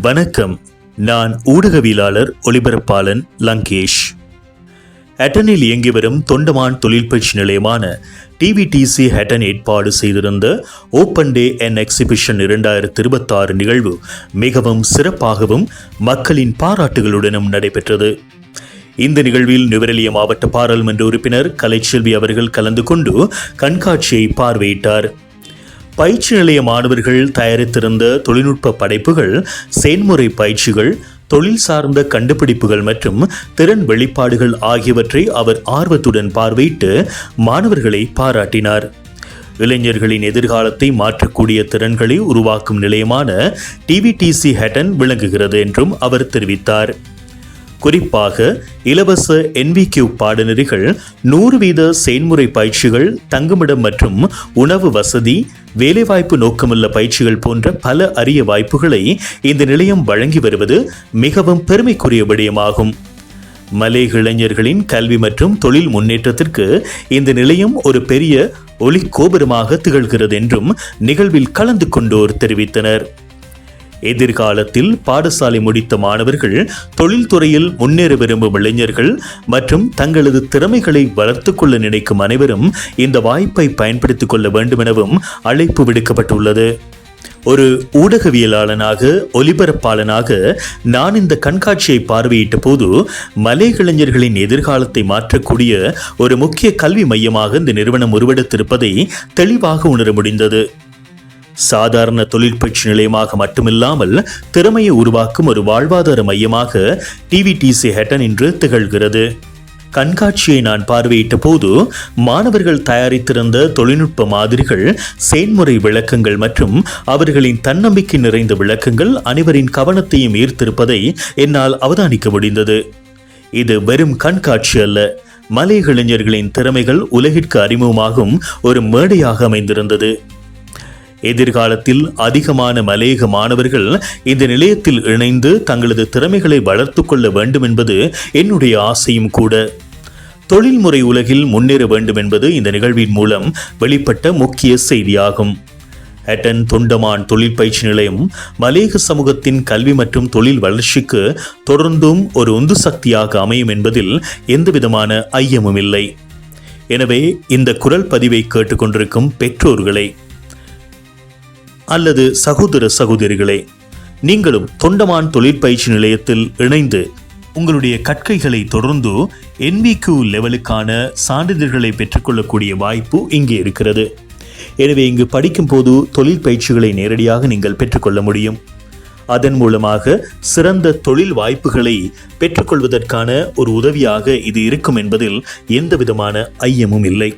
வணக்கம். நான் ஊடகவியலாளர் ஒலிபரப்பாளன் லங்கேஷ். ஹட்டனில் இயங்கி வரும் தொண்டமான் தொழில் பயிற்சி நிலையமான TVTC ஹட்டன் ஏற்பாடு செய்திருந்த ஓப்பன் டே அண்ட் எக்ஸிபிஷன் 2026 நிகழ்வு மிகவும் சிறப்பாகவும் மக்களின் பாராட்டுகளுடனும் நடைபெற்றது. இந்த நிகழ்வில் நுவரெலியா மாவட்ட பாராளுமன்ற உறுப்பினர் கலைச்செல்வி அவர்கள் கலந்து கொண்டு கண்காட்சியை பார்வையிட்டார். பயிற்சி நிலைய மாணவர்கள் தயாரித்திருந்த தொழில்நுட்ப படைப்புகள், செயன்முறை பயிற்சிகள், தொழில் சார்ந்த கண்டுபிடிப்புகள் மற்றும் திறன் வெளிப்பாடுகள் ஆகியவற்றை அவர் ஆர்வத்துடன் பார்வையிட்டு மாணவர்களை பாராட்டினார். இளைஞர்களின் எதிர்காலத்தை மாற்றக்கூடிய திறன்களை உருவாக்கும் நிலையமான TVTC ஹட்டன் விளங்குகிறது என்றும் அவர் தெரிவித்தார். குறிப்பாக இலவச NVQ பாடநெறிகள், 100% செயன்முறை பயிற்சிகள், தங்குமிடம் மற்றும் உணவு வசதி, வேலைவாய்ப்பு நோக்கமுள்ள பயிற்சிகள் போன்ற பல அரிய வாய்ப்புகளை இந்த நிலையம் வழங்கி வருவது மிகவும் பெருமைக்குரிய விடயமாகும். மலேக இளைஞர்களின் கல்வி மற்றும் தொழில் முன்னேற்றத்திற்கு இந்த நிலையம் ஒரு பெரிய ஒளி கோபுரமாக திகழ்கிறது என்றும் நிகழ்வில் கலந்து கொண்டோர் தெரிவித்தனர். எதிர்காலத்தில் பாடசாலை முடித்த மாணவர்கள், தொழில்துறையில் முன்னேற விரும்பும் இளைஞர்கள் மற்றும் தங்களது திறமைகளை வளர்த்துக் கொள்ள நினைக்கும் அனைவரும் இந்த வாய்ப்பை பயன்படுத்திக் கொள்ள வேண்டும் எனவும் அழைப்பு விடுக்கப்பட்டுள்ளது. ஒரு ஊடகவியலாளனாக, ஒலிபரப்பாளனாக நான் இந்த கண்காட்சியை பார்வையிட்ட போது மலேக இளைஞர்களின் எதிர்காலத்தை மாற்றக்கூடிய ஒரு முக்கிய கல்வி மையமாக இந்த நிறுவனம் உருவெடுத்திருப்பதை தெளிவாக உணர முடிந்தது. சாதாரண தொழில் பயிற்சி நிலையமாக மட்டுமில்லாமல் திறமையை உருவாக்கும் ஒரு வாழ்வாதார மையமாக TVTC ஹட்டன் இன்று திகழ்கிறது. கண்காட்சியை நான் பார்வையிட்ட போது மாணவர்கள் தயாரித்திருந்த தொழில்நுட்ப மாதிரிகள், செயன்முறை விளக்கங்கள் மற்றும் அவர்களின் தன்னம்பிக்கை நிறைந்த விளக்கங்கள் அனைவரின் கவனத்தையும் ஈர்த்திருப்பதை என்னால் அவதானிக்க முடிந்தது. இது வெறும் கண்காட்சி அல்ல, மலேக இளைஞர்களின் திறமைகள் உலகிற்கு அறிமுகமாகும் ஒரு மேடையாக அமைந்திருந்தது. எதிர்காலத்தில் அதிகமான மலேக மாணவர்கள் இந்த நிலையத்தில் இணைந்து தங்களது திறமைகளை வளர்த்து கொள்ள வேண்டும் என்பது என்னுடைய ஆசையும் கூட. தொழில்முறை உலகில் முன்னேற வேண்டும் என்பது இந்த நிகழ்வின் மூலம் வெளிப்பட்ட முக்கிய செய்தியாகும். ஹட்டன் தொண்டமான் தொழில் பயிற்சி நிலையம் மலேக சமூகத்தின் கல்வி மற்றும் தொழில் வளர்ச்சிக்கு தொடர்ந்தும் ஒரு உந்து சக்தியாக அமையும் என்பதில் எந்தவிதமான ஐயமும் இல்லை. எனவே இந்த குரல் பதிவை கேட்டுக்கொண்டிருக்கும் பெற்றோர்களை அல்லது சகோதர சகோதரிகளே, நீங்களும் தொண்டமான் தொழிற்பயிற்சி நிலையத்தில் இணைந்து உங்களுடைய கற்கைகளை தொடர்ந்து NVQ லெவலுக்கான சான்றிதழ்களை பெற்றுக்கொள்ளக்கூடிய வாய்ப்பு இங்கே இருக்கிறது. எனவே இங்கு படிக்கும் போது தொழில் பயிற்சிகளை நேரடியாக நீங்கள் பெற்றுக்கொள்ள முடியும். அதன் மூலமாக சிறந்த தொழில் வாய்ப்புகளை பெற்றுக்கொள்வதற்கான ஒரு உதவியாக இது இருக்கும் என்பதில் எந்த விதமான ஐயமும் இல்லை.